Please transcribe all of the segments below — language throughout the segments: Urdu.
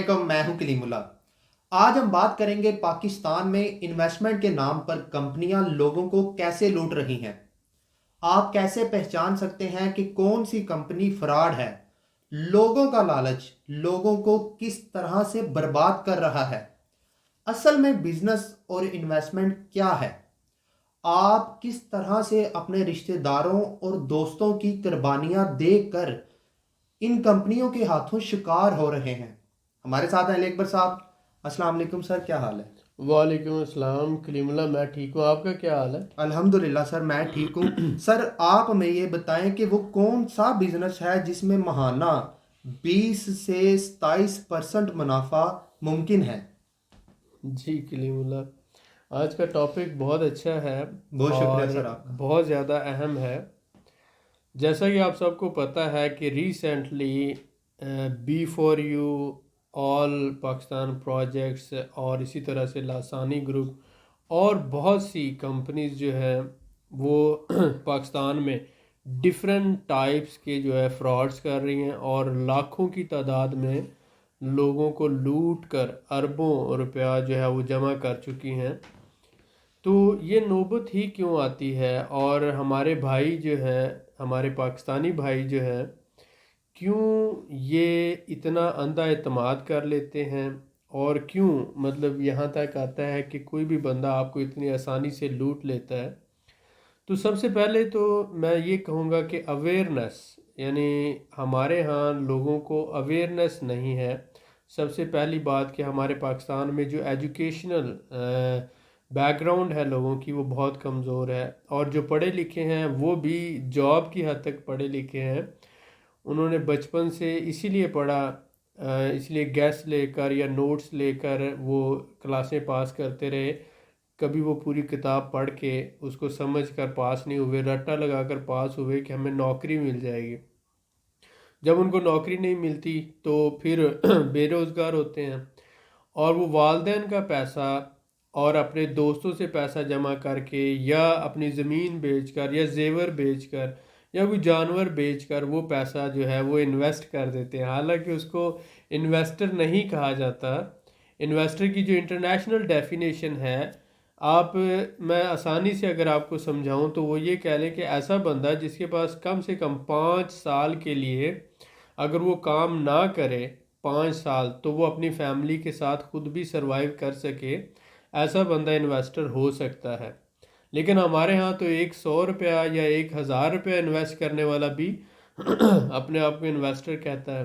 علیکم، میں ہوں کلیم اللہ۔ آج ہم بات کریں گے پاکستان میں انویسٹمنٹ کے نام پر کمپنیاں لوگوں کو کیسے لوٹ رہی ہیں۔ آپ کیسے پہچان سکتے ہیں کہ کون سی کمپنی فراڈ ہے؟ لوگوں کا لالچ لوگوں کو کس طرح سے برباد کر رہا ہے؟ اصل میں بزنس اور انویسٹمنٹ کیا ہے؟ آپ کس طرح سے اپنے رشتہ داروں اور دوستوں کی قربانیاں دیکھ کر ان کمپنیوں کے ہاتھوں شکار ہو رہے ہیں؟ ہمارے ساتھ ہیں علی اکبر صاحب۔ السلام علیکم سر، کیا حال ہے؟ وعلیکم السلام کلیم اللہ، میں ٹھیک ہوں، آپ کا کیا حال ہے؟ الحمدللہ سر، میں ٹھیک ہوں۔ سر آپ ہمیں یہ بتائیں کہ وہ کون سا بزنس ہے جس میں ماہانہ 20 سے 27% منافع ممکن ہے؟ جی کلیم اللہ، آج کا ٹاپک بہت اچھا ہے بہت شکریہ اور سر آپ کا۔ بہت زیادہ اہم ہے۔ جیسا کہ آپ سب کو پتہ ہے کہ recently before you, all Pakistan projects اور اسی طرح سے لاسانی گروپ اور بہت سی کمپنیز جو ہیں وہ پاکستان میں ڈفرینٹ ٹائپس کے جو ہے فراڈز کر رہی ہیں اور لاکھوں کی تعداد میں لوگوں کو لوٹ کر اربوں روپیہ جو ہے وہ جمع کر چکی ہیں۔ تو یہ نوبت ہی کیوں آتی ہے اور ہمارے بھائی جو ہے، ہمارے پاکستانی بھائی جو ہے، کیوں یہ اتنا اندھا اعتماد کر لیتے ہیں اور کیوں مطلب یہاں تک آتا ہے کہ کوئی بھی بندہ آپ کو اتنی آسانی سے لوٹ لیتا ہے؟ تو سب سے پہلے تو میں یہ کہوں گا کہ اویئرنیس، یعنی ہمارے ہاں لوگوں کو اویئرنیس نہیں ہے۔ سب سے پہلی بات کہ ہمارے پاکستان میں جو ایجوکیشنل بیک گراؤنڈ ہے لوگوں کی وہ بہت کمزور ہے، اور جو پڑھے لکھے ہیں وہ بھی جاب کی حد تک پڑھے لکھے ہیں۔ انہوں نے بچپن سے اسی لیے پڑھا، اس لیے گیس لے کر یا نوٹس لے کر وہ کلاسیں پاس کرتے رہے، کبھی وہ پوری کتاب پڑھ کے اس کو سمجھ کر پاس نہیں ہوئے، رٹا لگا کر پاس ہوئے کہ ہمیں نوکری مل جائے گی۔ جب ان کو نوکری نہیں ملتی تو پھر بے روزگار ہوتے ہیں، اور وہ والدین کا پیسہ اور اپنے دوستوں سے پیسہ جمع کر کے یا اپنی زمین بیچ کر یا زیور بیچ کر یا کوئی جانور بیچ کر وہ پیسہ جو ہے وہ انویسٹ کر دیتے ہیں، حالانکہ اس کو انویسٹر نہیں کہا جاتا۔ انویسٹر کی جو انٹرنیشنل ڈیفینیشن ہے، میں آسانی سے اگر آپ کو سمجھاؤں تو وہ یہ کہہ لیں کہ ایسا بندہ جس کے پاس کم سے کم 5 سال کے لیے اگر وہ کام نہ کرے 5 سال تو وہ اپنی فیملی کے ساتھ خود بھی سروائیو کر سکے، ایسا بندہ انویسٹر ہو سکتا ہے۔ لیکن ہمارے ہاں تو 100 روپیہ یا 1000 روپیہ انویسٹ کرنے والا بھی اپنے آپ کو انویسٹر کہتا ہے۔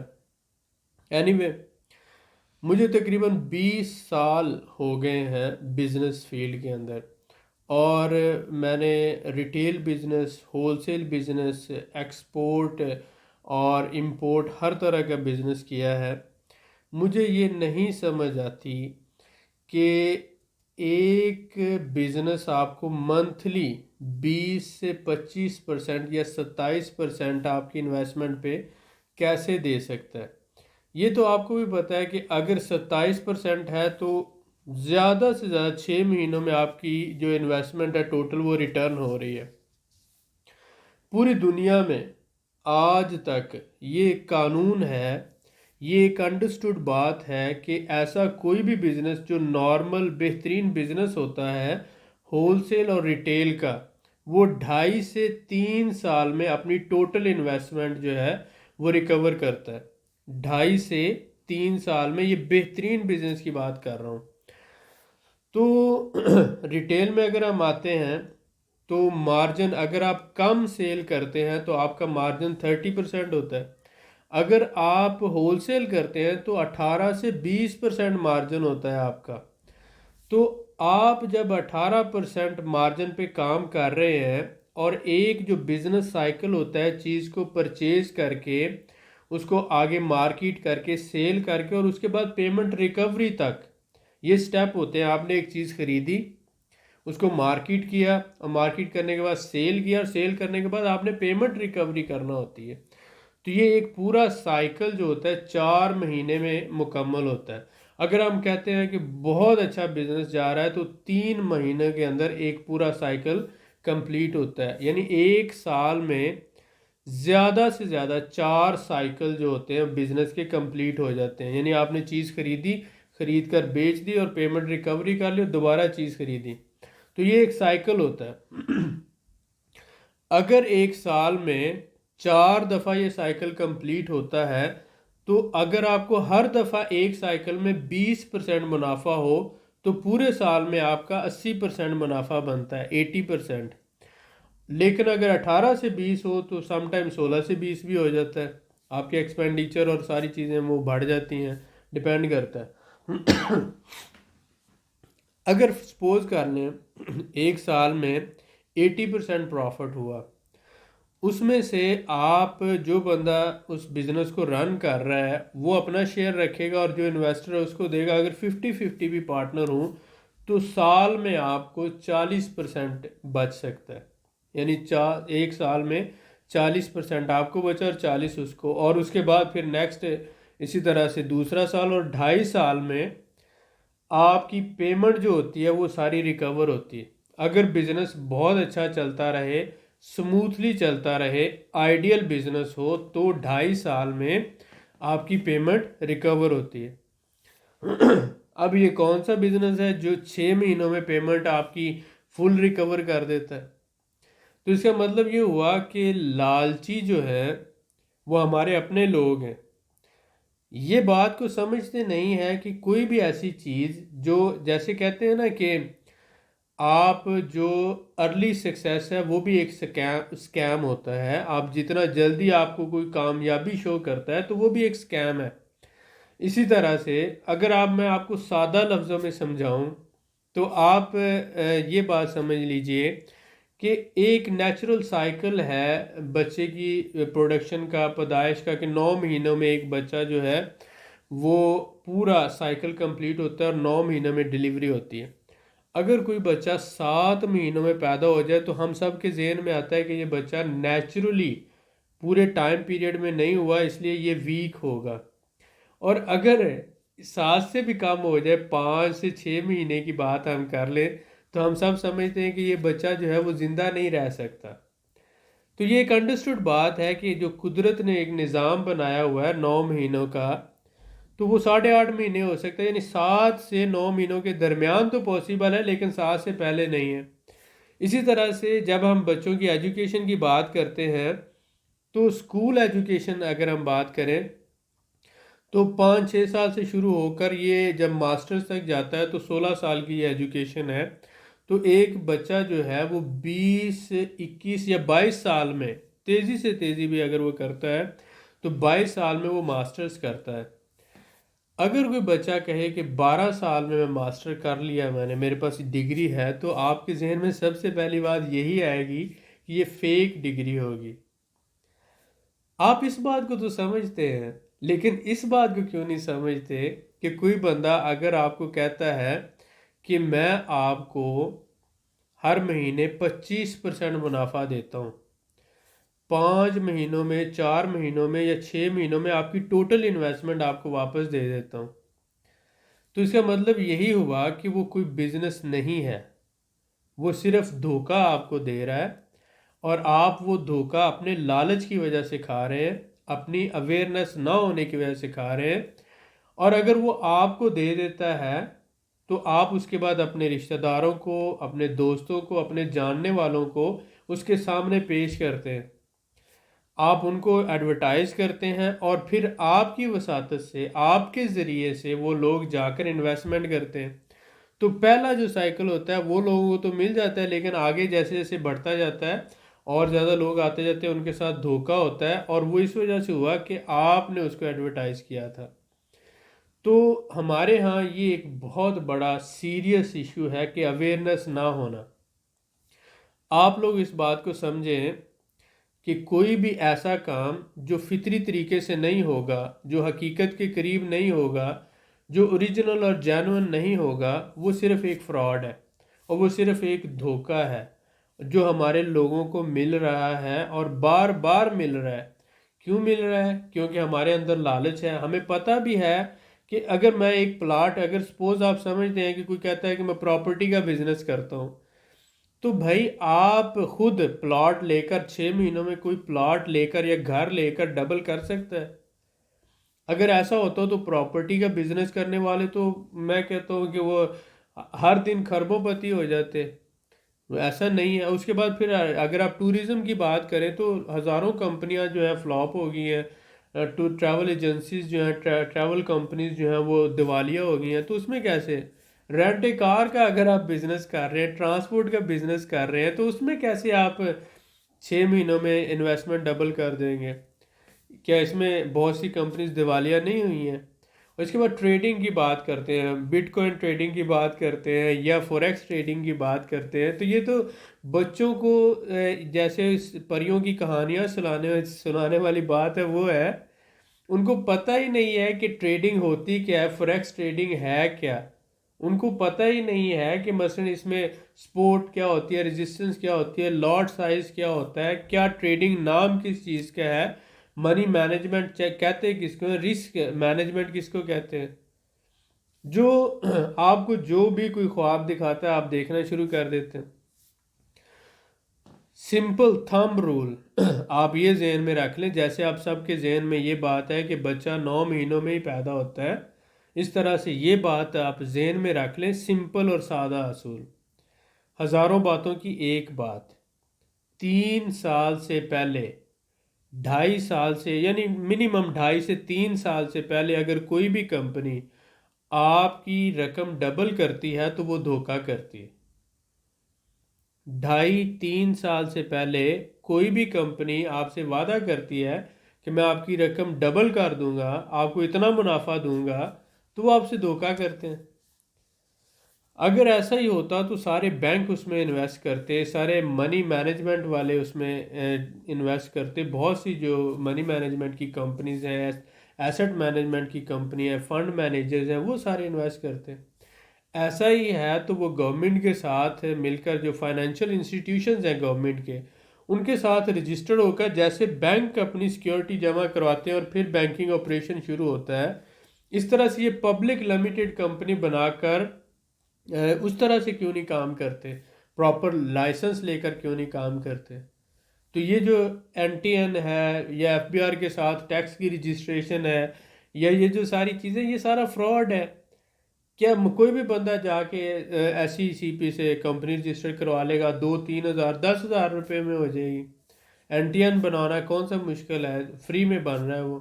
اینی وے، مجھے تقریباً 20 سال ہو گئے ہیں بزنس فیلڈ کے اندر، اور میں نے retail business, whole sale business, export اور امپورٹ ہر طرح کا بزنس کیا ہے۔ مجھے یہ نہیں سمجھ آتی کہ ایک بزنس آپ کو منتھلی 20 سے 25% یا 27% آپ کی انویسٹمنٹ پہ کیسے دے سکتا ہے؟ یہ تو آپ کو بھی پتہ ہے کہ اگر 27% ہے تو زیادہ سے زیادہ 6 مہینوں میں آپ کی جو انویسٹمنٹ ہے ٹوٹل وہ ریٹرن ہو رہی ہے۔ پوری دنیا میں آج تک یہ قانون ہے، یہ ایک انڈرسٹوڈ بات ہے کہ ایسا کوئی بھی بزنس جو نارمل بہترین بزنس ہوتا ہے ہول سیل اور ریٹیل کا، وہ 2.5 سے 3 سال میں اپنی ٹوٹل انویسٹمنٹ جو ہے وہ ریکور کرتا ہے۔ 2.5 سے 3 سال میں، یہ بہترین بزنس کی بات کر رہا ہوں۔ تو ریٹیل میں اگر ہم آتے ہیں تو مارجن، اگر آپ کم سیل کرتے ہیں تو آپ کا مارجن 30% ہوتا ہے، اگر آپ ہول سیل کرتے ہیں تو 18 سے 20% مارجن ہوتا ہے آپ کا۔ تو آپ جب 18% مارجن پہ کام کر رہے ہیں اور ایک جو بزنس سائیکل ہوتا ہے چیز کو پرچیز کر کے اس کو آگے مارکیٹ کر کے سیل کر کے اور اس کے بعد پیمنٹ ریکوری تک، یہ سٹیپ ہوتے ہیں۔ آپ نے ایک چیز خریدی، اس کو مارکیٹ کیا، اور مارکیٹ کرنے کے بعد سیل کیا، اور سیل کرنے کے بعد آپ نے پیمنٹ ریکوری کرنا ہوتی ہے۔ تو یہ ایک پورا سائیکل جو ہوتا ہے 4 مہینے میں مکمل ہوتا ہے۔ اگر ہم کہتے ہیں کہ بہت اچھا بزنس جا رہا ہے تو 3 مہینے کے اندر ایک پورا سائیکل کمپلیٹ ہوتا ہے، یعنی 1 سال میں زیادہ سے زیادہ 4 سائیکل جو ہوتے ہیں بزنس کے کمپلیٹ ہو جاتے ہیں. یعنی آپ نے چیز خریدی، خرید کر بیچ دی اور پیمنٹ ریکوری کر لی اور دوبارہ چیز خریدی. تو یہ ایک سائیکل ہوتا ہے. اگر ایک سال میں 4 دفعہ یہ سائیکل کمپلیٹ ہوتا ہے تو اگر آپ کو ہر دفعہ ایک سائیکل میں 20% منافع ہو تو پورے سال میں آپ کا 80% منافع بنتا ہے، 80%. لیکن اگر 18 سے 20 ہو تو سم ٹائم 16 سے 20 بھی ہو جاتا ہے. آپ کے ایکسپینڈیچر اور ساری چیزیں وہ بڑھ جاتی ہیں، ڈپینڈ کرتا ہے. اگر سپوز کر لیں ایک سال میں 80% پروفٹ ہوا، اس میں سے آپ جو بندہ اس بزنس کو رن کر رہا ہے وہ اپنا شیئر رکھے گا اور جو انویسٹر ہے اس کو دے گا. اگر 50-50 بھی پارٹنر ہوں تو سال میں آپ کو 40% بچ سکتا ہے. یعنی ایک سال میں 40% آپ کو بچا اور 40 اس کو. اور اس کے بعد پھر نیکسٹ اسی طرح سے دوسرا سال اور 2.5 سال میں آپ کی پیمنٹ جو ہوتی ہے وہ ساری ریکور ہوتی ہے. اگر بزنس بہت اچھا چلتا رہے، سموتھلی چلتا رہے، آئیڈیل بزنس ہو تو 2.5 سال میں آپ کی پیمنٹ ریکور ہوتی ہے. اب یہ کون سا بزنس ہے جو 6 مہینوں میں پیمنٹ آپ کی فل ریکور کر دیتا ہے؟ تو اس کا مطلب یہ ہوا کہ لالچی جو ہے وہ ہمارے اپنے لوگ ہیں. یہ بات کو سمجھتے نہیں ہے کہ کوئی بھی ایسی چیز جو جیسے کہتے ہیں نا کہ آپ جو ارلی سکسیس ہے وہ بھی ایک سکیم ہوتا ہے. آپ جتنا جلدی آپ کو کوئی کامیابی شو کرتا ہے تو وہ بھی ایک سکیم ہے. اسی طرح سے اگر میں آپ کو سادہ لفظوں میں سمجھاؤں تو آپ یہ بات سمجھ لیجئے کہ ایک نیچرل سائیکل ہے بچے کی پروڈکشن کا، پیدائش کا، کہ 9 مہینوں میں ایک بچہ جو ہے وہ پورا سائیکل کمپلیٹ ہوتا ہے اور 9 مہینوں میں ڈیلیوری ہوتی ہے. اگر کوئی بچہ 7 مہینوں میں پیدا ہو جائے تو ہم سب کے ذہن میں آتا ہے کہ یہ بچہ نیچرلی پورے ٹائم پیریڈ میں نہیں ہوا اس لیے یہ ویک ہوگا. اور اگر 7 سے بھی کم ہو جائے، 5 سے 6 مہینے کی بات ہم کر لیں تو ہم سب سمجھتے ہیں کہ یہ بچہ جو ہے وہ زندہ نہیں رہ سکتا. تو یہ ایک انڈرسٹوڈ بات ہے کہ جو قدرت نے ایک نظام بنایا ہوا ہے 9 مہینوں کا تو وہ 8.5 مہینے ہو سکتا ہے. یعنی 7 سے 9 مہینوں کے درمیان تو پاسبل ہے لیکن 7 سے پہلے نہیں ہے. اسی طرح سے جب ہم بچوں کی ایجوکیشن کی بات کرتے ہیں تو اسکول ایجوکیشن اگر ہم بات کریں تو 5-6 سال سے شروع ہو کر یہ جب ماسٹرز تک جاتا ہے تو 16 سال کی یہ ایجوکیشن ہے. تو ایک بچہ جو ہے وہ 20 21 یا 22 سال میں تیزی سے تیزی بھی اگر وہ کرتا ہے تو 22 سال میں وہ ماسٹرز کرتا ہے. اگر کوئی بچہ کہے کہ 12 سال میں ماسٹر کر لیا میں نے، میرے پاس ڈگری ہے، تو آپ کے ذہن میں سب سے پہلی بات یہی آئے گی کہ یہ فیک ڈگری ہوگی. آپ اس بات کو تو سمجھتے ہیں لیکن اس بات کو کیوں نہیں سمجھتے کہ کوئی بندہ اگر آپ کو کہتا ہے کہ میں آپ کو ہر مہینے 25% منافع دیتا ہوں، 5 مہینوں میں، 4 مہینوں میں یا 6 مہینوں میں آپ کی ٹوٹل انویسٹمنٹ آپ کو واپس دے دیتا ہوں، تو اس کا مطلب یہی ہوا کہ وہ کوئی بزنس نہیں ہے، وہ صرف دھوکہ آپ کو دے رہا ہے. اور آپ وہ دھوکہ اپنے لالچ کی وجہ سے کھا رہے ہیں، اپنی اویئرنیس نہ ہونے کی وجہ سے کھا رہے ہیں. اور اگر وہ آپ کو دے دیتا ہے تو آپ اس کے بعد اپنے رشتہ داروں کو، اپنے دوستوں کو، اپنے جاننے والوں کو اس کے سامنے پیش کرتے ہیں، آپ ان کو ایڈورٹائز کرتے ہیں اور پھر آپ کی وساطت سے، آپ کے ذریعے سے وہ لوگ جا کر انویسٹمنٹ کرتے ہیں. تو پہلا جو سائیکل ہوتا ہے وہ لوگوں کو تو مل جاتا ہے لیکن آگے جیسے جیسے بڑھتا جاتا ہے اور زیادہ لوگ آتے جاتے ہیں، ان کے ساتھ دھوکہ ہوتا ہے. اور وہ اس وجہ سے ہوا کہ آپ نے اس کو ایڈورٹائز کیا تھا. تو ہمارے ہاں یہ ایک بہت بڑا سیریس ایشو ہے کہ اویئرنیس نہ ہونا. آپ لوگ اس بات کو سمجھیں کہ کوئی بھی ایسا کام جو فطری طریقے سے نہیں ہوگا، جو حقیقت کے قریب نہیں ہوگا، جو اوریجنل اور جینون نہیں ہوگا، وہ صرف ایک فراڈ ہے اور وہ صرف ایک دھوکہ ہے جو ہمارے لوگوں کو مل رہا ہے اور بار بار مل رہا ہے. کیوں مل رہا ہے؟ کیونکہ ہمارے اندر لالچ ہے. ہمیں پتہ بھی ہے کہ اگر میں ایک پلاٹ، اگر سپوز آپ سمجھتے ہیں کہ کوئی کہتا ہے کہ میں پراپرٹی کا بزنس کرتا ہوں تو بھائی آپ خود پلاٹ لے کر 6 مہینوں میں کوئی پلاٹ لے کر یا گھر لے کر ڈبل کر سکتا ہے؟ اگر ایسا ہوتا تو پراپرٹی کا بزنس کرنے والے تو میں کہتا ہوں کہ وہ ہر دن کھربوں پتی ہو جاتے. ایسا نہیں ہے. اس کے بعد پھر اگر آپ ٹوریزم کی بات کریں تو ہزاروں کمپنیاں جو ہیں فلاپ ہو گئی ہیں. ٹریول ایجنسیز جو ہیں، ٹریول کمپنیز جو ہیں وہ دیوالیہ ہو گئی ہیں. تو اس میں کیسے رینٹ اے کار کا اگر آپ بزنس کر رہے ہیں، ٹرانسپورٹ کا بزنس کر رہے ہیں، تو اس میں کیسے آپ 6 مہینوں میں انویسٹمنٹ ڈبل کر دیں گے؟ کیا اس میں بہت سی کمپنیز دیوالیہ نہیں ہوئی ہیں؟ اور اس کے بعد ٹریڈنگ کی بات کرتے ہیں، بٹ کوائن ٹریڈنگ کی بات کرتے ہیں یا فوریکس ٹریڈنگ کی بات کرتے ہیں. تو یہ تو بچوں کو جیسے پریوں کی کہانیاں سنانے والی بات ہے وہ ہے. ان کو پتہ ہی نہیں ہے کہ ٹریڈنگ ہوتی کیا ہے، فوریکس ٹریڈنگ ہے کیا. ان کو پتہ ہی نہیں ہے کہ مثلا اس میں سپورٹ کیا ہوتی ہے، ریزسٹنس کیا ہوتی ہے، لاٹ سائز کیا ہوتا ہے، کیا ٹریڈنگ نام کس چیز کا ہے، منی مینجمنٹ کہتے ہیں کس کو، رسک مینجمنٹ کس کو کہتے ہیں. جو آپ کو جو بھی کوئی خواب دکھاتا ہے آپ دیکھنا شروع کر دیتے ہیں. سمپل تھمب رول آپ یہ ذہن میں رکھ لیں، جیسے آپ سب کے ذہن میں یہ بات ہے کہ بچہ 9 مہینوں میں ہی پیدا ہوتا ہے، اس طرح سے یہ بات آپ ذہن میں رکھ لیں. سمپل اور سادہ اصول، ہزاروں باتوں کی ایک بات. 3 سال سے پہلے، 2.5 سال سے، یعنی منیمم 2.5 سے 3 سال سے پہلے اگر کوئی بھی کمپنی آپ کی رقم ڈبل کرتی ہے تو وہ دھوکہ کرتی ہے. 2.5 3 سال سے پہلے کوئی بھی کمپنی آپ سے وعدہ کرتی ہے کہ میں آپ کی رقم ڈبل کر دوں گا، آپ کو اتنا منافع دوں گا، تو وہ آپ سے دھوکہ کرتے ہیں. اگر ایسا ہی ہوتا تو سارے بینک اس میں انویسٹ کرتے، سارے منی مینجمنٹ والے اس میں انویسٹ کرتے. بہت سی جو منی مینجمنٹ کی کمپنیز ہیں، ایسٹ مینجمنٹ کی کمپنی ہیں، فنڈ مینیجرز ہیں، وہ سارے انویسٹ کرتے. ایسا ہی ہے تو وہ گورنمنٹ کے ساتھ مل کر، جو فائنینشیل انسٹیٹیوشنز ہیں گورنمنٹ کے، ان کے ساتھ رجسٹرڈ ہو کر، جیسے بینک اپنی سیکیورٹی جمع کرواتے ہیں اور پھر بینکنگ آپریشن شروع ہوتا ہے، اس طرح سے یہ پبلک لمیٹڈ کمپنی بنا کر اس طرح سے کیوں نہیں کام کرتے، پراپر لائسنس لے کر کیوں نہیں کام کرتے. تو یہ جو این ٹی این ہے یا ایف بی آر کے ساتھ ٹیکس کی رجسٹریشن ہے یا یہ جو ساری چیزیں، یہ سارا فراڈ ہے. کیا کوئی بھی بندہ جا کے ایس سی سی پی سے کمپنی رجسٹر کروا لے گا؟ 2 3 ہزار 10 ہزار روپے میں ہو جائے گی. این ٹی این بنانا کون سا مشکل ہے، فری میں بن رہا ہے. وہ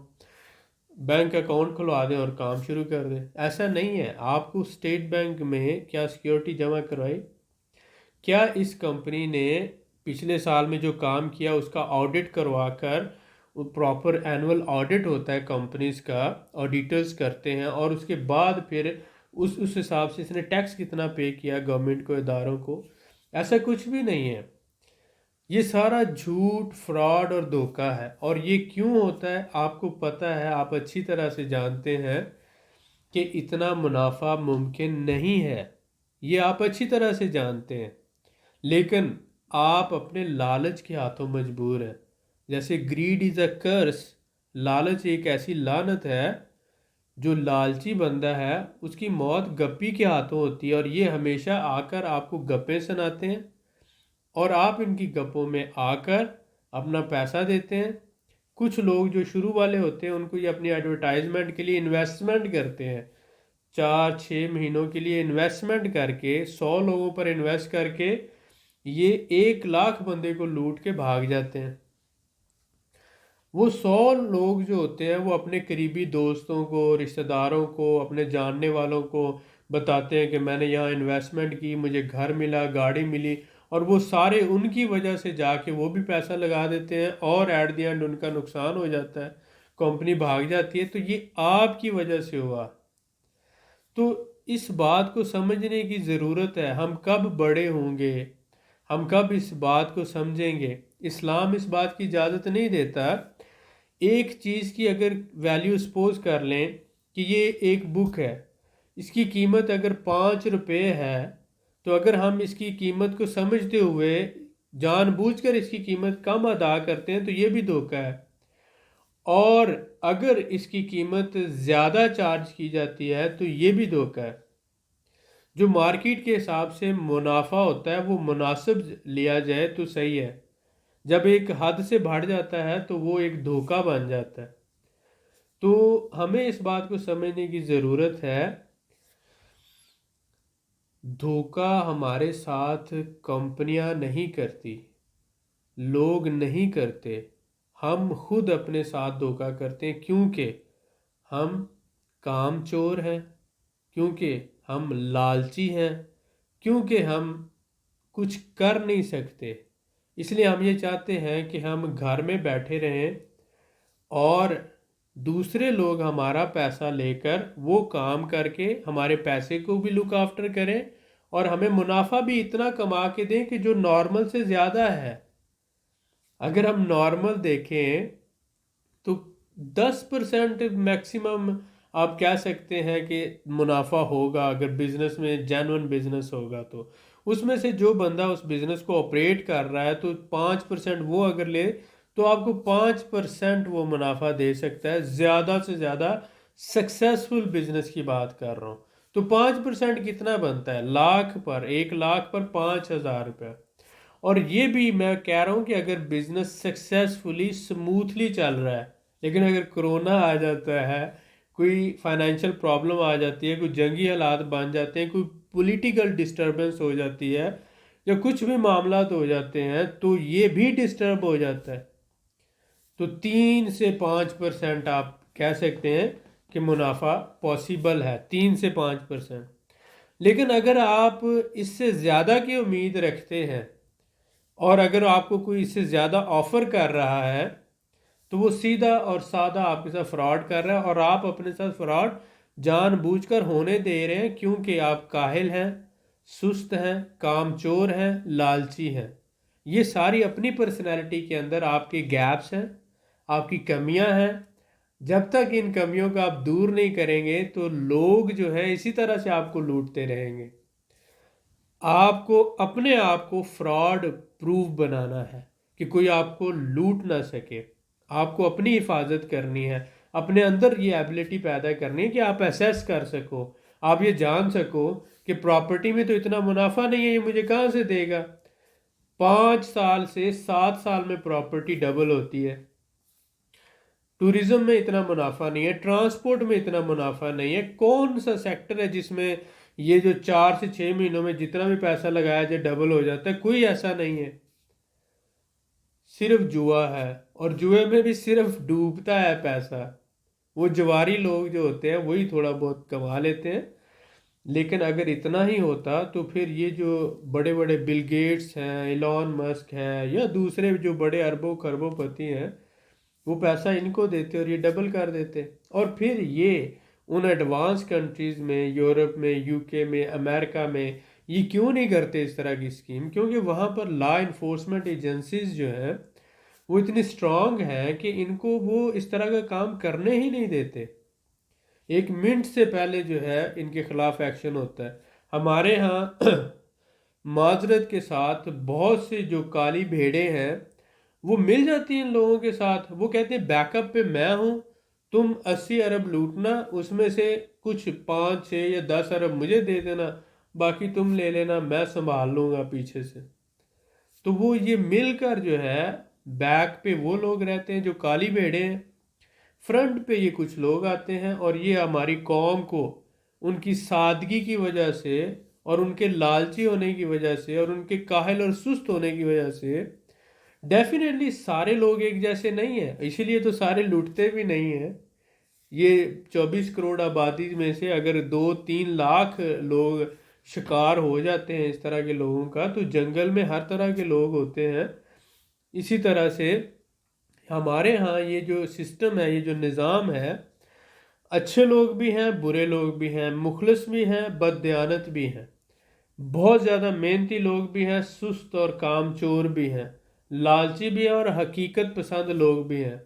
بینک اکاؤنٹ کھلوا دیں اور کام شروع کر دیں. ایسا نہیں ہے. آپ کو اسٹیٹ بینک میں کیا سیکیورٹی جمع کروائی؟ کیا اس کمپنی نے پچھلے سال میں جو کام کیا اس کا آڈٹ کروا کر، وہ پراپر اینول آڈٹ ہوتا ہے کمپنیز کا، آڈیٹرز کرتے ہیں، اور اس کے بعد پھر اس حساب سے اس نے ٹیکس کتنا پے کیا گورنمنٹ کو، اداروں کو؟ ایسا کچھ بھی نہیں ہے. یہ سارا جھوٹ، فراڈ اور دھوکہ ہے. اور یہ کیوں ہوتا ہے آپ کو پتہ ہے، آپ اچھی طرح سے جانتے ہیں کہ اتنا منافع ممکن نہیں ہے. یہ آپ اچھی طرح سے جانتے ہیں، لیکن آپ اپنے لالچ کے ہاتھوں مجبور ہیں. جیسے گریڈ از اے کرس، لالچ ایک ایسی لعنت ہے. جو لالچی بندہ ہے اس کی موت گپی کے ہاتھوں ہوتی ہے، اور یہ ہمیشہ آ کر آپ کو گپیں سناتے ہیں، اور آپ ان کی گپوں میں آ کر اپنا پیسہ دیتے ہیں. کچھ لوگ جو شروع والے ہوتے ہیں ان کو یہ اپنی ایڈورٹائزمنٹ کے لیے انویسٹمنٹ کرتے ہیں، 4 6 مہینوں کے لیے انویسٹمنٹ کر کے، 100 لوگوں پر انویسٹ کر کے یہ 1 لاکھ بندے کو لوٹ کے بھاگ جاتے ہیں. وہ 100 لوگ جو ہوتے ہیں وہ اپنے قریبی دوستوں کو، رشتہ داروں کو، اپنے جاننے والوں کو بتاتے ہیں کہ میں نے یہاں انویسٹمنٹ کی، مجھے گھر ملا، گاڑی ملی، اور وہ سارے ان کی وجہ سے جا کے وہ بھی پیسہ لگا دیتے ہیں، اور ایٹ دی اینڈ ان کا نقصان ہو جاتا ہے، کمپنی بھاگ جاتی ہے. تو یہ آپ کی وجہ سے ہوا. تو اس بات کو سمجھنے کی ضرورت ہے. ہم کب بڑے ہوں گے، ہم کب اس بات کو سمجھیں گے؟ اسلام اس بات کی اجازت نہیں دیتا. ایک چیز کی اگر ویلیو سپوز کر لیں کہ یہ ایک بک ہے، اس کی قیمت اگر 5 روپے ہے، تو اگر ہم اس کی قیمت کو سمجھتے ہوئے جان بوجھ کر اس کی قیمت کم ادا کرتے ہیں تو یہ بھی دھوکہ ہے. اور اگر اس کی قیمت زیادہ چارج کی جاتی ہے تو یہ بھی دھوکہ ہے. جو مارکیٹ کے حساب سے منافع ہوتا ہے وہ مناسب لیا جائے تو صحیح ہے. جب ایک حد سے بڑھ جاتا ہے تو وہ ایک دھوکہ بن جاتا ہے. تو ہمیں اس بات کو سمجھنے کی ضرورت ہے، دھوکہ ہمارے ساتھ کمپنیاں نہیں کرتی، لوگ نہیں کرتے، ہم خود اپنے ساتھ دھوکہ کرتے ہیں، کیونکہ ہم کام چور ہیں، کیونکہ ہم لالچی ہیں، کیونکہ ہم کچھ کر نہیں سکتے. اس لیے ہم یہ چاہتے ہیں کہ ہم گھر میں بیٹھے رہیں اور دوسرے لوگ ہمارا پیسہ لے کر وہ کام کر کے ہمارے پیسے کو بھی لک آفٹر کریں اور ہمیں منافع بھی اتنا کما کے دیں کہ جو نارمل سے زیادہ ہے. اگر ہم نارمل دیکھیں تو 10% میکسیمم آپ کہہ سکتے ہیں کہ منافع ہوگا اگر بزنس میں جینون بزنس ہوگا. تو اس میں سے جو بندہ اس بزنس کو آپریٹ کر رہا ہے تو 5% وہ اگر لے تو آپ کو 5% وہ منافع دے سکتا ہے. زیادہ سے زیادہ سکسیسفل بزنس کی بات کر رہا ہوں. تو 5% کتنا بنتا ہے؟ لاکھ پر، 1 لاکھ پر 5,000 روپے. اور یہ بھی میں کہہ رہا ہوں کہ اگر بزنس سکسیسفلی سموتھلی چل رہا ہے، لیکن اگر کرونا آ جاتا ہے، کوئی فائنینشیل پرابلم آ جاتی ہے، کوئی جنگی حالات بن جاتے ہیں، کوئی پولیٹیکل ڈسٹربنس ہو جاتی ہے یا کچھ بھی معاملات ہو جاتے ہیں تو یہ بھی ڈسٹرب ہو جاتا ہے. تو 3 سے 5% آپ کہہ سکتے ہیں کہ منافع پاسیبل ہے، 3 سے 5%. لیکن اگر آپ اس سے زیادہ کی امید رکھتے ہیں اور اگر آپ کو کوئی اس سے زیادہ آفر کر رہا ہے تو وہ سیدھا اور سادہ آپ کے ساتھ فراڈ کر رہا ہے، اور آپ اپنے ساتھ فراڈ جان بوجھ کر ہونے دے رہے ہیں کیونکہ آپ کاہل ہیں، سست ہیں، کام چور ہیں، لالچی ہیں. یہ ساری اپنی پرسنالٹی کے اندر آپ کے گیپس ہیں، آپ کی کمیاں ہیں. جب تک ان کمیوں کا آپ دور نہیں کریں گے تو لوگ جو ہے اسی طرح سے آپ کو لوٹتے رہیں گے. آپ کو اپنے آپ کو فراڈ پروف بنانا ہے کہ کوئی آپ کو لوٹ نہ سکے. آپ کو اپنی حفاظت کرنی ہے، اپنے اندر یہ ایبلٹی پیدا کرنی ہے کہ آپ ایسیس کر سکو، آپ یہ جان سکو کہ پراپرٹی میں تو اتنا منافع نہیں ہے، یہ مجھے کہاں سے دے گا. 5 سال سے 7 سال میں پراپرٹی ڈبل ہوتی ہے. ٹورزم میں اتنا منافع نہیں ہے، ٹرانسپورٹ میں اتنا منافع نہیں ہے. کون سا سیکٹر ہے جس میں یہ جو 4 سے 6 مہینوں میں جتنا بھی پیسہ لگایا جائے ڈبل ہو جاتا ہے؟ کوئی ایسا نہیں ہے. صرف جوا ہے، اور جوئے میں بھی صرف ڈوبتا ہے پیسہ. وہ جواری لوگ جو ہوتے ہیں وہی تھوڑا بہت کما لیتے ہیں. لیکن اگر اتنا ہی ہوتا تو پھر یہ جو بڑے بڑے بل گیٹس ہیں، ایلون مسک ہیں، یا دوسرے جو بڑے اربوں خربوں پتی ہیں، وہ پیسہ ان کو دیتے اور یہ ڈبل کر دیتے. اور پھر یہ ان ایڈوانس کنٹریز میں، یورپ میں، یو کے میں، امریکہ میں یہ کیوں نہیں کرتے اس طرح کی اسکیم؟ کیونکہ وہاں پر لا انفورسمنٹ ایجنسیز جو ہیں وہ اتنی اسٹرانگ ہیں کہ ان کو وہ اس طرح کا کام کرنے ہی نہیں دیتے. 1 منٹ سے پہلے جو ہے ان کے خلاف ایکشن ہوتا ہے. ہمارے ہاں معذرت کے ساتھ بہت سے جو کالی بھیڑیں ہیں وہ مل جاتی ہیں ان لوگوں کے ساتھ. وہ کہتے ہیں بیک اپ پہ میں ہوں، تم 80 ارب لوٹنا، اس میں سے کچھ 5 6 یا 10 ارب مجھے دے دینا، باقی تم لے لینا، میں سنبھال لوں گا پیچھے سے. تو وہ یہ مل کر جو ہے بیک پہ وہ لوگ رہتے ہیں جو کالی بھیڑیں ہیں، فرنٹ پہ یہ کچھ لوگ آتے ہیں، اور یہ ہماری قوم کو ان کی سادگی کی وجہ سے اور ان کے لالچی ہونے کی وجہ سے اور ان کے کاہل اور سست ہونے کی وجہ سے، ڈیفینیٹلی سارے لوگ ایک جیسے نہیں ہیں، اسی لیے تو سارے لوٹتے بھی نہیں ہیں. یہ 24 کروڑ آبادی میں سے اگر 2 3 لاکھ لوگ شکار ہو جاتے ہیں اس طرح کے لوگوں کا، تو جنگل میں ہر طرح کے لوگ ہوتے ہیں. اسی طرح سے ہمارے ہاں یہ جو سسٹم ہے، یہ جو نظام ہے، اچھے لوگ بھی ہیں، برے لوگ بھی ہیں، مخلص بھی ہیں، بددیانت بھی ہیں، بہت زیادہ محنتی لوگ بھی ہیں، سست اور کام چور بھی ہیں، لالچی بھی ہیں، اور حقیقت پسند لوگ بھی ہیں.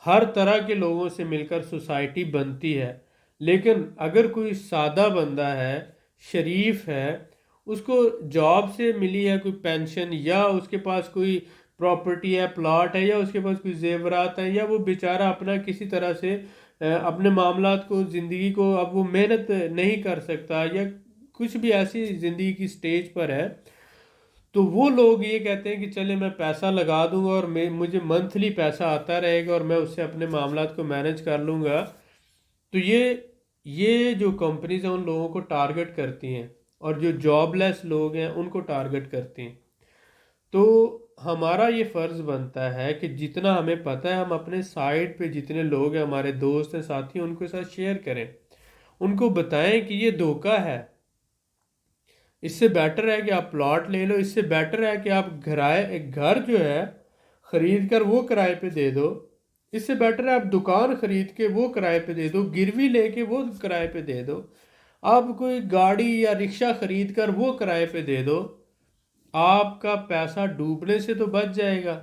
ہر طرح کے لوگوں سے مل کر سوسائٹی بنتی ہے. لیکن اگر کوئی سادہ بندہ ہے، شریف ہے، اس کو جاب سے ملی ہے کوئی پینشن، یا اس کے پاس کوئی پراپرٹی ہے، پلاٹ ہے، یا اس کے پاس کوئی زیورات ہیں، یا وہ بیچارہ اپنا کسی طرح سے اپنے معاملات کو، زندگی کو اب وہ محنت نہیں کر سکتا، یا کچھ بھی ایسی زندگی کی سٹیج پر ہے تو وہ لوگ یہ کہتے ہیں کہ چلے میں پیسہ لگا دوں گا اور مجھے منتھلی پیسہ آتا رہے گا اور میں اس سے اپنے معاملات کو مینج کر لوں گا. تو یہ جو کمپنیز ہیں ان لوگوں کو ٹارگٹ کرتی ہیں اور جو جاب لیس لوگ ہیں ان کو ٹارگٹ کرتی ہیں. تو ہمارا یہ فرض بنتا ہے کہ جتنا ہمیں پتہ ہے ہم اپنے سائٹ پہ جتنے لوگ ہیں ہمارے دوست ہیں ساتھی ہیں ان کے ساتھ شیئر کریں, ان کو بتائیں کہ یہ دھوکہ ہے. اس سے بیٹر ہے کہ آپ پلاٹ لے لو, اس سے بیٹر ہے کہ آپ ایک گھر جو ہے خرید کر وہ کرائے پہ دے دو, اس سے بیٹر ہے آپ دکان خرید کے وہ کرائے پہ دے دو, گروی لے کے وہ کرائے پہ دے دو, آپ کوئی گاڑی یا رکشہ خرید کر وہ کرائے پہ دے دو, آپ کا پیسہ ڈوبنے سے تو بچ جائے گا.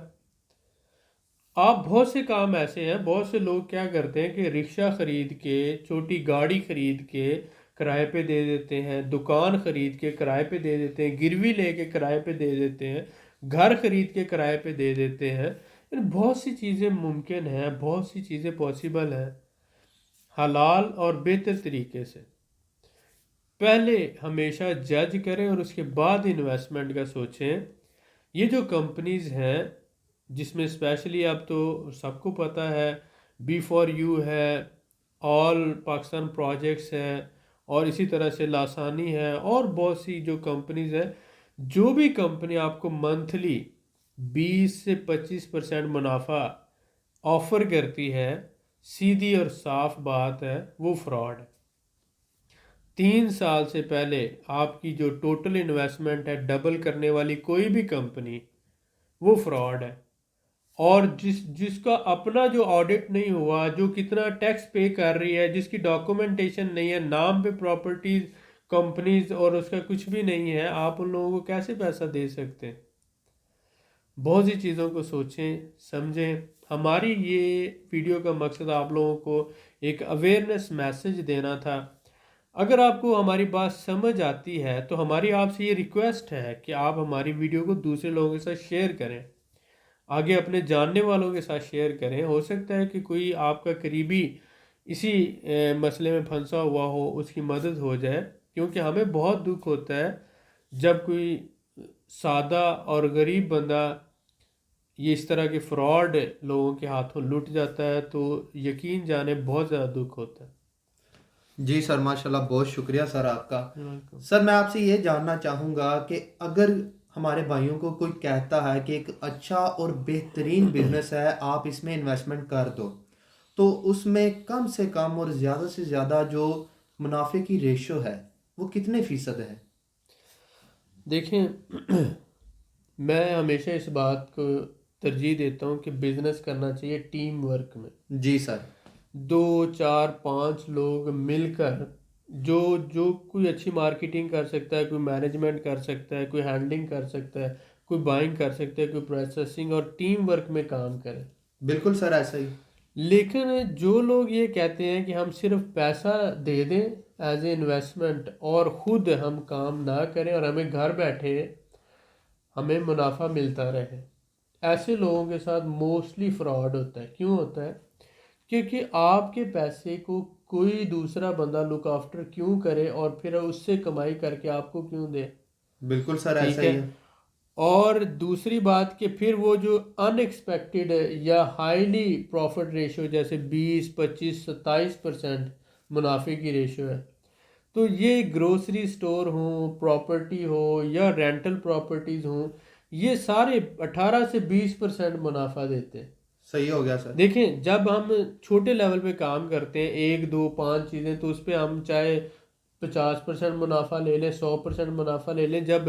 آپ بہت سے کام ایسے ہیں, بہت سے لوگ کیا کرتے ہیں کہ رکشہ خرید کے, چھوٹی گاڑی خرید کے کرائے پہ دے دیتے ہیں, دکان خرید کے کرائے پہ دے دیتے ہیں, گروی لے کے کرائے پہ دے دیتے ہیں, گھر خرید کے کرائے پہ دے دیتے ہیں. بہت سی چیزیں ممکن ہیں, بہت سی چیزیں پاسبل ہیں حلال اور بہتر طریقے سے. پہلے ہمیشہ جج کریں اور اس کے بعد انویسٹمنٹ کا سوچیں. یہ جو کمپنیز ہیں جس میں اسپیشلی اب تو سب کو پتہ ہے B4U ہے, آل پاکستان پروجیکٹس ہے, اور اسی طرح سے لاسانی ہے, اور بہت سی جو کمپنیز ہیں, جو بھی کمپنی آپ کو منتھلی 20 سے 25% منافع آفر کرتی ہے, سیدھی اور صاف بات ہے وہ فراڈ ہے. 3 سال سے پہلے آپ کی جو ٹوٹل انویسٹمنٹ ہے ڈبل کرنے والی کوئی بھی کمپنی وہ فراڈ ہے. اور جس کا اپنا جو آڈٹ نہیں ہوا, جو کتنا ٹیکس پے کر رہی ہے, جس کی ڈاکومنٹیشن نہیں ہے, نام پہ پراپرٹیز کمپنیز اور اس کا کچھ بھی نہیں ہے, آپ ان لوگوں کو کیسے پیسہ دے سکتے ہیں؟ بہت سی چیزوں کو سوچیں سمجھیں. ہماری یہ ویڈیو کا مقصد آپ لوگوں کو ایک اویئرنیس میسج دینا تھا. اگر آپ کو ہماری بات سمجھ آتی ہے تو ہماری آپ سے یہ ریکویسٹ ہے کہ آپ ہماری ویڈیو کو دوسرے لوگوں کے ساتھ شیئر کریں, آگے اپنے جاننے والوں کے ساتھ شیئر کریں. ہو سکتا ہے کہ کوئی آپ کا قریبی اسی مسئلے میں پھنسا ہوا ہو, اس کی مدد ہو جائے, کیونکہ ہمیں بہت دکھ ہوتا ہے جب کوئی سادہ اور غریب بندہ یہ اس طرح کے فراڈ لوگوں کے ہاتھوں لٹ جاتا ہے, تو یقین جانے بہت زیادہ دکھ ہوتا ہے. جی سر, ماشاءاللہ, بہت شکریہ سر آپ کا. سر میں آپ سے یہ جاننا چاہوں گا کہ اگر ہمارے بھائیوں کو کوئی کہتا ہے کہ ایک اچھا اور بہترین بزنس ہے, آپ اس میں انویسٹمنٹ کر دو, تو اس میں کم سے کم اور زیادہ سے زیادہ جو منافع کی ریشو ہے وہ کتنے فیصد ہے؟ دیکھیں, میں ہمیشہ اس بات کو ترجیح دیتا ہوں کہ بزنس کرنا چاہیے ٹیم ورک میں. جی سر. 2 4 5 لوگ مل کر جو کوئی اچھی مارکیٹنگ کر سکتا ہے, کوئی مینجمنٹ کر سکتا ہے, کوئی ہینڈلنگ کر سکتا ہے, کوئی بائنگ کر سکتا ہے, کوئی پروسیسنگ, اور ٹیم ورک میں کام کرے. بالکل سر, ایسا ہی. لیکن جو لوگ یہ کہتے ہیں کہ ہم صرف پیسہ دے دیں ایز اے انویسٹمنٹ اور خود ہم کام نہ کریں اور ہمیں گھر بیٹھے ہمیں منافع ملتا رہے, ایسے لوگوں کے ساتھ موسٹلی فراڈ ہوتا ہے. کیوں ہوتا ہے؟ کیونکہ آپ کے پیسے کو کوئی دوسرا بندہ لک آفٹر کیوں کرے اور پھر اس سے کمائی کر کے آپ کو کیوں دے؟ بالکل سر, ٹھیک ایسا ہے. ہی ہے. اور دوسری بات کہ پھر وہ جو ان ایکسپیکٹڈ یا ہائیلی پروفٹ ریشو جیسے 20 25 27% منافع کی ریشو ہے, تو یہ گروسری سٹور ہوں, پراپرٹی ہو یا رینٹل پراپرٹیز ہوں, یہ سارے 18 سے 20% منافع دیتے ہیں. صحیح ہو گیا سر. دیکھیں, جب ہم چھوٹے لیول پہ کام کرتے ہیں 1 2 5 چیزیں, تو اس پہ ہم چاہے 50% منافع لے لیں, 100% منافع لے لیں. جب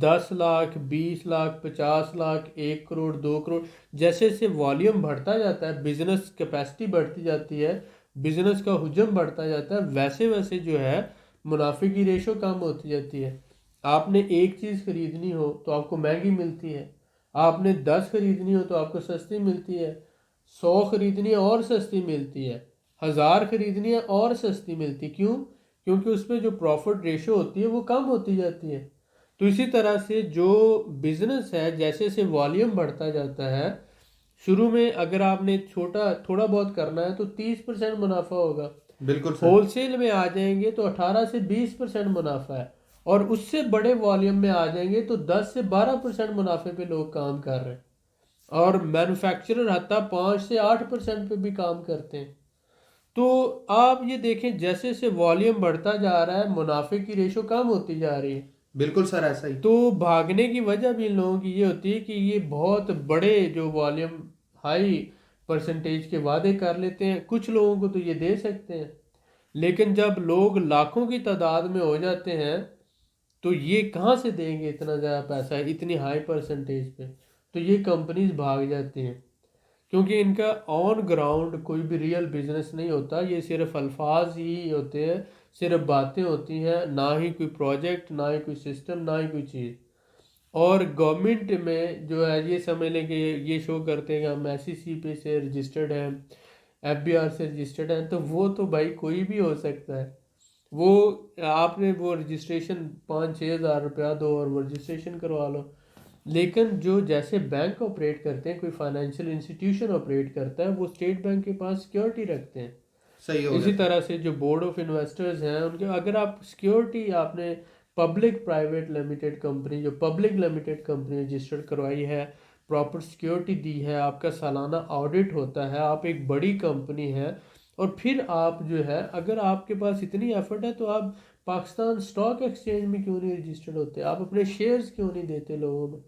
10 لاکھ 20 لاکھ 50 لاکھ 1 کروڑ 2 کروڑ جیسے جیسے والیوم بڑھتا جاتا ہے, بزنس کیپیسٹی بڑھتی جاتی ہے, بزنس کا حجم بڑھتا جاتا ہے, ویسے ویسے جو ہے منافع کی ریشو کم ہوتی جاتی ہے. آپ نے ایک چیز خریدنی ہو تو آپ کو مہنگی ملتی ہے, آپ نے 10 خریدنی ہو تو آپ کو سستی ملتی ہے, 100 خریدنی ہے اور سستی ملتی ہے, 1000 خریدنی ہے اور سستی ملتی. کیوں؟ کیونکہ اس میں جو پروفٹ ریشو ہوتی ہے وہ کم ہوتی جاتی ہے. تو اسی طرح سے جو بزنس ہے جیسے جیسے والیوم بڑھتا جاتا ہے, شروع میں اگر آپ نے تھوڑا بہت کرنا ہے تو 30% منافع ہوگا. بالکل سر. ہول سیل میں آ جائیں گے تو 18 سے 20% منافع ہے, اور اس سے بڑے والیوم میں آ جائیں گے تو 10 سے 12% منافع پہ لوگ کام کر رہے ہیں، اور مینوفیکچرر حتیٰ 5 سے 8% پہ بھی کام کرتے ہیں۔ تو آپ یہ دیکھیں جیسے جیسے والیوم بڑھتا جا رہا ہے منافع کی ریشو کم ہوتی جا رہی ہے۔ بالکل سر ایسا ہی۔ تو بھاگنے کی وجہ بھی ان لوگوں کی یہ ہوتی ہے کہ یہ بہت بڑے جو والیوم ہائی پرسنٹیج کے وعدے کر لیتے ہیں، کچھ لوگوں کو تو یہ دے سکتے ہیں، لیکن جب لوگ لاکھوں کی تعداد میں ہو جاتے ہیں تو یہ کہاں سے دیں گے اتنا زیادہ پیسہ اتنی ہائی پرسنٹیج پہ؟ تو یہ کمپنیز بھاگ جاتی ہیں، کیونکہ ان کا آن گراؤنڈ کوئی بھی ریئل بزنس نہیں ہوتا، یہ صرف الفاظ ہی ہوتے ہیں، صرف باتیں ہوتی ہیں، نہ ہی کوئی پروجیکٹ، نہ ہی کوئی سسٹم، نہ ہی کوئی چیز۔ اور گورنمنٹ میں جو ہے یہ سمجھ لیں کہ یہ شو کرتے ہیں کہ ہم ایس سی سی پہ سے رجسٹرڈ ہیں، ایف بی آر سے رجسٹرڈ ہیں، تو وہ تو بھائی کوئی بھی ہو سکتا ہے۔ وہ آپ نے وہ رجسٹریشن 5-6 ہزار روپیہ دو اور وہ رجسٹریشن کروا لو، لیکن جو جیسے بینک آپریٹ کرتے ہیں، کوئی فائنینشیل انسٹیٹیوشن آپریٹ کرتا ہے، وہ اسٹیٹ بینک کے پاس سیکیورٹی رکھتے ہیں۔ صحیح ہو گیا اسی سر۔ طرح سے جو بورڈ آف انویسٹرز ہیں ان کے اگر آپ سیکیورٹی آپ نے پبلک پرائیویٹ لمیٹڈ کمپنی، جو پبلک لمیٹڈ کمپنی رجسٹر کروائی ہے، پراپر سیکیورٹی دی ہے، آپ کا سالانہ آڈٹ ہوتا ہے، آپ ایک بڑی کمپنی ہے، اور پھر آپ جو ہے اگر آپ کے پاس اتنی ایفرٹ ہے تو آپ پاکستان سٹاک ایکسچینج میں کیوں نہیں رجسٹرڈ ہوتے؟ آپ اپنے شیئرز کیوں نہیں دیتے لوگوں میں؟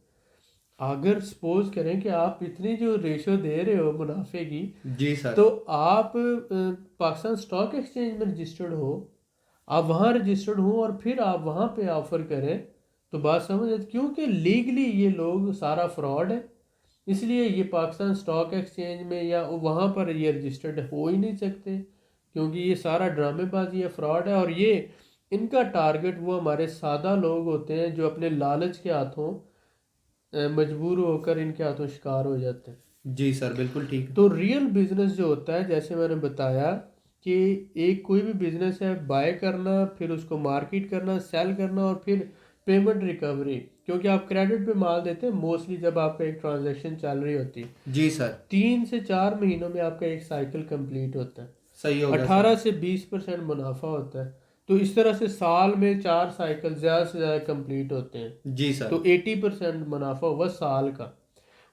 اگر سپوز کریں کہ آپ اتنی جو ریشو دے رہے ہو منافع کی، جی سر۔ تو آپ پاکستان سٹاک ایکسچینج میں رجسٹرڈ ہو، آپ وہاں رجسٹرڈ ہوں اور پھر آپ وہاں پہ آفر کریں تو بات سمجھ آتی، کیونکہ لیگلی یہ لوگ سارا فراڈ ہے، اس لیے یہ پاکستان سٹاک ایکسچینج میں یا وہاں پر یہ رجسٹرڈ ہو ہی نہیں سکتے، کیونکہ یہ سارا ڈرامے بازی ہے، فراڈ ہے، اور یہ ان کا ٹارگٹ وہ ہمارے سادہ لوگ ہوتے ہیں جو اپنے لالچ کے ہاتھوں مجبور ہو کر ان کے ہاتھوں شکار ہو جاتے ہیں۔ جی سر بالکل ٹھیک۔ تو ریئل بزنس جو ہوتا ہے جیسے میں نے بتایا کہ ایک کوئی بھی بزنس ہے، بائی کرنا، پھر اس کو مارکیٹ کرنا، سیل کرنا، اور پھر پیمنٹ ریکوری، کیونکہ آپ کریڈٹ پہ مال دیتے ہیں موسٹلی جب آپ کا ایک ٹرانزیکشن چل رہی ہوتی ہے، جی سر 3 سے 4 مہینوں میں آپ کا ایک سائیکل کمپلیٹ ہوتا ہے، صحیح ہو گیا سر۔ 18 سے 20% منافع ہوتا ہے، تو اس طرح سے سال میں 4 سائیکل زیادہ سے زیادہ کمپلیٹ ہوتے ہیں، جی سر۔ تو 80% منافع ہوا سال کا،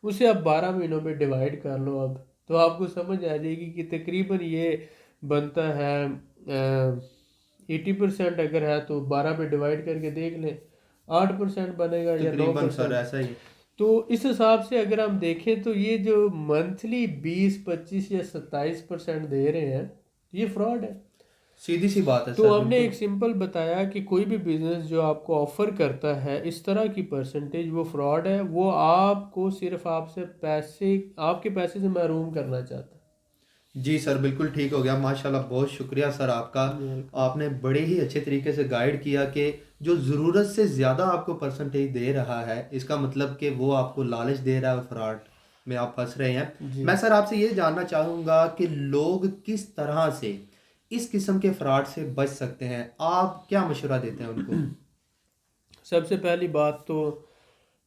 اسے آپ 12 مہینوں میں ڈیوائڈ کر لو اب، تو آپ کو سمجھ آ جائے گی کہ تقریباً یہ بنتا ہے 80% اگر ہے تو 12 پہ ڈیوائڈ کر کے دیکھ لیں 8% بنے گا یا نو تقریباً سر پرسینٹ ایسا ہی۔ تو اس حساب سے اگر ہم دیکھیں تو یہ جو منتھلی 20 25 یا 27% دے رہے ہیں یہ فراڈ ہے۔ سیدھی سی بات ہے تو سر ہم نے بالکل۔ ایک سمپل بتایا کہ کوئی بھی بزنس جو آپ کو آفر کرتا ہے اس طرح کی پرسنٹیج وہ فراڈ ہے، وہ آپ کو صرف آپ سے پیسے، آپ کے پیسے سے محروم کرنا چاہتا ہے۔ جی سر بالکل ٹھیک ہو گیا، ماشاءاللہ بہت شکریہ سر آپ کا۔ آپ نے بڑے ہی اچھے طریقے سے گائیڈ کیا کہ جو ضرورت سے زیادہ آپ کو پرسنٹیج دے رہا ہے اس کا مطلب کہ وہ آپ کو لالچ دے رہا ہے اور فراڈ میں آپ پھنس رہے ہیں۔ جی میں سر آپ سے یہ جاننا چاہوں گا کہ لوگ کس طرح سے اس قسم کے فراڈ سے بچ سکتے ہیں، آپ کیا مشورہ دیتے ہیں ان کو؟ سب سے پہلی بات تو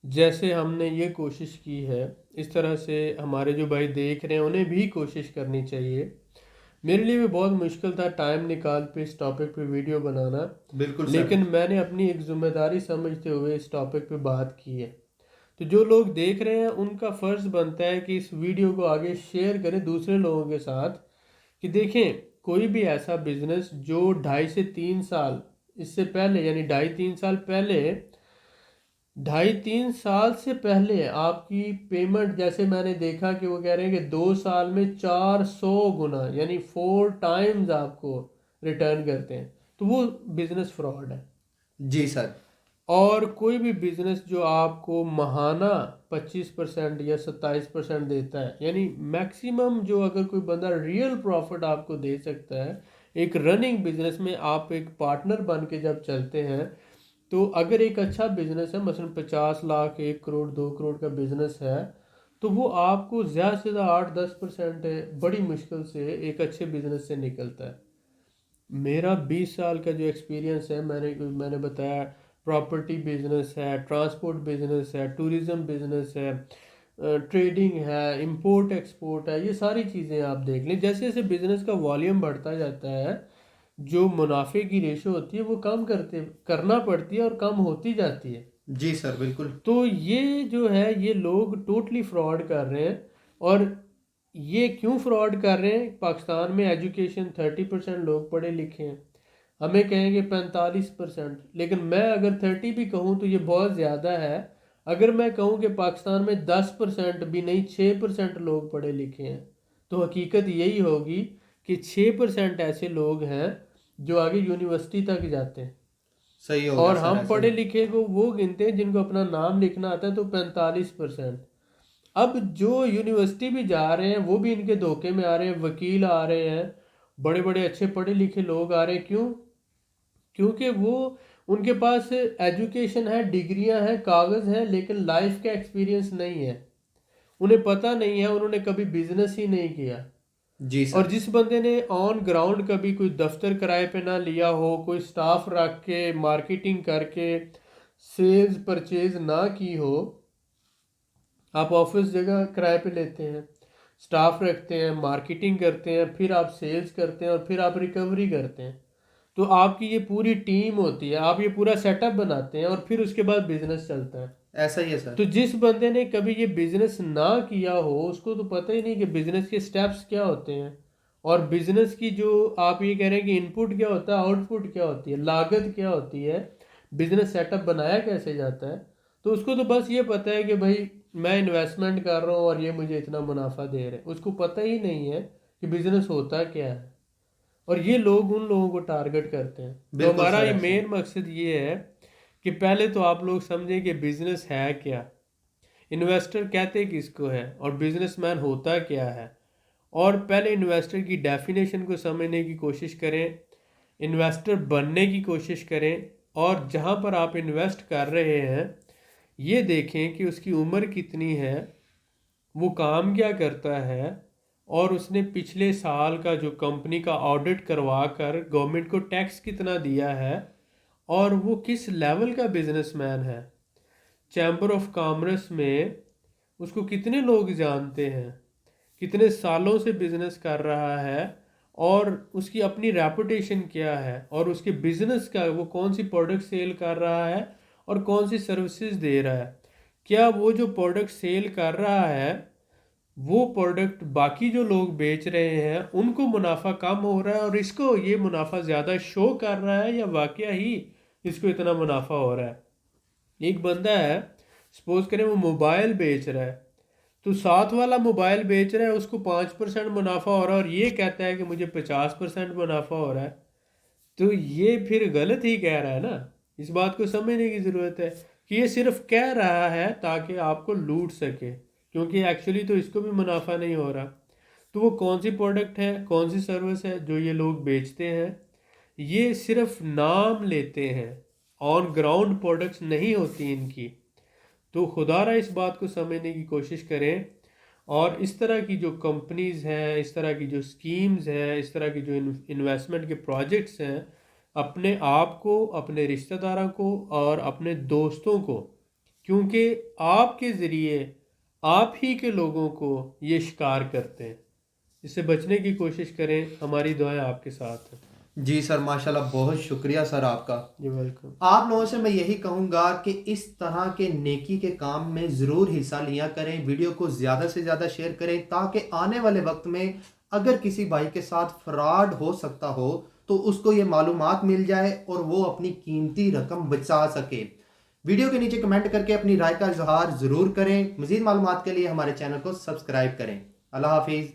جیسے ہم نے یہ کوشش کی ہے اس طرح سے ہمارے جو بھائی دیکھ رہے ہیں انہیں بھی کوشش کرنی چاہیے۔ میرے لیے بھی بہت مشکل تھا ٹائم نکال پہ اس ٹاپک پہ ویڈیو بنانا، بالکل سر۔ لیکن میں نے اپنی ایک ذمہ داری سمجھتے ہوئے اس ٹاپک پہ بات کی ہے۔ تو جو لوگ دیکھ رہے ہیں ان کا فرض بنتا ہے کہ اس ویڈیو کو آگے شیئر کریں دوسرے لوگوں کے ساتھ، کہ دیکھیں کوئی بھی ایسا بزنس جو 2.5 سے 3 سال اس سے پہلے، یعنی 2.5-3 سال پہلے، 2.5-3 سال سے پہلے آپ کی پیمنٹ، جیسے میں نے دیکھا کہ وہ کہہ رہے ہیں کہ 2 سال میں 400 گنا، یعنی 4 ٹائمز آپ کو ریٹرن کرتے ہیں، تو وہ بزنس فراڈ ہے۔ جی سر۔ اور کوئی بھی بزنس جو آپ کو ماہانہ 25% یا 27% دیتا ہے، یعنی میکسیمم جو اگر کوئی بندہ ریئل پروفٹ آپ کو دے سکتا ہے ایک رننگ بزنس میں، آپ ایک پارٹنر بن کے جب چلتے ہیں، تو اگر ایک اچھا بزنس ہے مثلا 50 لاکھ، 1 کروڑ، 2 کروڑ کا بزنس ہے، تو وہ آپ کو زیادہ سے زیادہ 8-10% بڑی مشکل سے ایک اچھے بزنس سے نکلتا ہے۔ میرا 20 سال کا جو ایکسپیرینس ہے، میں نے بتایا پراپرٹی بزنس ہے، ٹرانسپورٹ بزنس ہے، ٹورزم بزنس ہے، ٹریڈنگ ہے، امپورٹ ایکسپورٹ ہے، یہ ساری چیزیں آپ دیکھ لیں۔ جیسے جیسے بزنس کا والیوم بڑھتا جاتا ہے، جو منافع کی ریشو ہوتی ہے وہ کم کرنا پڑتی ہے اور کم ہوتی جاتی ہے. جی سر بالکل. تو یہ جو ہے یہ لوگ ٹوٹلی فراڈ کر رہے ہیں. اور یہ کیوں فراڈ کر رہے ہیں؟ پاکستان میں ایجوکیشن 30% لوگ پڑھے لکھے ہیں، ہمیں کہیں گے 45%، لیکن میں اگر 30 بھی کہوں تو یہ بہت زیادہ ہے. اگر میں کہوں کہ پاکستان میں 10% بھی نہیں 6% لوگ پڑھے لکھے ہیں تو حقیقت یہی ہوگی کہ 6% ایسے لوگ ہیں جو آگے یونیورسٹی تک جاتے ہیں. صحیح ہو اور گیا سر. ہم ایسا پڑھے ہی لکھے کو وہ گنتے ہیں جن کو اپنا نام لکھنا آتا ہے تو 45%. اب جو یونیورسٹی بھی جا رہے ہیں وہ بھی ان کے دھوکے میں آ رہے ہیں، وکیل آ رہے ہیں، بڑے بڑے اچھے پڑھے لکھے لوگ آ رہے ہیں. کیوں؟ کیونکہ وہ ان کے پاس ایجوکیشن ہے، ڈگریاں ہیں، کاغذ ہیں، لیکن لائف کا ایکسپیرینس نہیں ہے. انہیں پتہ نہیں ہے، انہوں نے کبھی بزنس ہی نہیں کیا. جی اور سر. جس بندے نے آن گراؤنڈ کبھی کوئی دفتر کرائے پہ نہ لیا ہو، کوئی سٹاف رکھ کے مارکیٹنگ کر کے سیلز پرچیز نہ کی ہو، آپ آفس جگہ کرائے پہ لیتے ہیں، سٹاف رکھتے ہیں، مارکیٹنگ کرتے ہیں، پھر آپ سیلز کرتے ہیں اور پھر آپ ریکوری کرتے ہیں، تو آپ کی یہ پوری ٹیم ہوتی ہے، آپ یہ پورا سیٹ اپ بناتے ہیں اور پھر اس کے بعد بزنس چلتا ہے. ایسا ہی ہے سر. تو جس بندے نے کبھی یہ بزنس نہ کیا ہو اس کو تو پتہ ہی نہیں کہ بزنس کے سٹیپس کیا ہوتے ہیں، اور بزنس کی جو آپ یہ کہہ رہے ہیں کہ ان پٹ کیا ہوتا ہے، آؤٹ پٹ کیا ہوتی ہے، لاگت کیا ہوتی ہے، بزنس سیٹ اپ بنایا کیسے جاتا ہے. تو اس کو تو بس یہ پتہ ہے کہ بھائی میں انویسٹمنٹ کر رہا ہوں اور یہ مجھے اتنا منافع دے رہے ہیں، اس کو پتہ ہی نہیں ہے کہ بزنس ہوتا کیا ہے. اور یہ لوگ ان لوگوں کو ٹارگٹ کرتے ہیں. تو بالکل ہمارا سر. یہ ایسا مین مقصد یہ ہے کہ پہلے تو آپ لوگ سمجھیں کہ بزنس ہے کیا، انویسٹر کہتے کس کو ہے، اور بزنس مین ہوتا کیا ہے. اور پہلے انویسٹر کی ڈیفینیشن کو سمجھنے کی کوشش کریں، انویسٹر بننے کی کوشش کریں، اور جہاں پر آپ انویسٹ کر رہے ہیں یہ دیکھیں کہ اس کی عمر کتنی ہے، وہ کام کیا کرتا ہے، اور اس نے پچھلے سال کا جو کمپنی کا آڈٹ کروا کر گورنمنٹ کو ٹیکس کتنا دیا ہے، اور وہ کس لیول کا بزنس مین ہے. چیمبر آف کامرس میں اس کو کتنے لوگ جانتے ہیں، کتنے سالوں سے بزنس کر رہا ہے، اور اس کی اپنی ریپوٹیشن کیا ہے، اور اس کے بزنس کا وہ کون سی پروڈکٹ سیل کر رہا ہے اور کون سی سروسز دے رہا ہے. کیا وہ جو پروڈکٹ سیل کر رہا ہے وہ پروڈکٹ باقی جو لوگ بیچ رہے ہیں ان کو منافع کم ہو رہا ہے اور اس کو یہ منافع زیادہ شو کر رہا ہے، یا واقعہ ہی اس کو اتنا منافع ہو رہا ہے. ایک بندہ ہے، سپوز کریں وہ موبائل بیچ رہا ہے، تو ساتھ والا موبائل بیچ رہا ہے اس کو 5% منافع ہو رہا ہے اور یہ کہتا ہے کہ مجھے 50% منافع ہو رہا ہے. تو یہ پھر غلط ہی کہہ رہا ہے نا. اس بات کو سمجھنے کی ضرورت ہے کہ یہ صرف کہہ رہا ہے تاکہ آپ کو لوٹ سکے، کیونکہ ایکچولی تو اس کو بھی منافع نہیں ہو رہا. تو وہ کون سی پروڈکٹ ہے، کون سی سروس ہے جو یہ لوگ بیچتے ہیں، یہ صرف نام لیتے ہیں، آن گراؤنڈ پروڈکٹس نہیں ہوتی ان کی. تو خدا را اس بات کو سمجھنے کی کوشش کریں، اور اس طرح کی جو کمپنیز ہیں، اس طرح کی جو سکیمز ہیں، اس طرح کی جو انویسٹمنٹ کے پروجیکٹس ہیں، اپنے آپ کو، اپنے رشتہ داروں کو اور اپنے دوستوں کو، کیونکہ آپ کے ذریعے آپ ہی کے لوگوں کو یہ شکار کرتے ہیں، اس سے بچنے کی کوشش کریں. ہماری دعائیں آپ کے ساتھ ہیں. جی سر ماشاءاللہ، بہت شکریہ سر آپ کا. جی ویلکم. آپ لوگوں سے میں یہی کہوں گا کہ اس طرح کے نیکی کے کام میں ضرور حصہ لیا کریں، ویڈیو کو زیادہ سے زیادہ شیئر کریں تاکہ آنے والے وقت میں اگر کسی بھائی کے ساتھ فراڈ ہو سکتا ہو تو اس کو یہ معلومات مل جائے اور وہ اپنی قیمتی رقم بچا سکے. ویڈیو کے نیچے کمنٹ کر کے اپنی رائے کا اظہار ضرور کریں. مزید معلومات کے لیے ہمارے چینل کو سبسکرائب کریں. اللہ حافظ.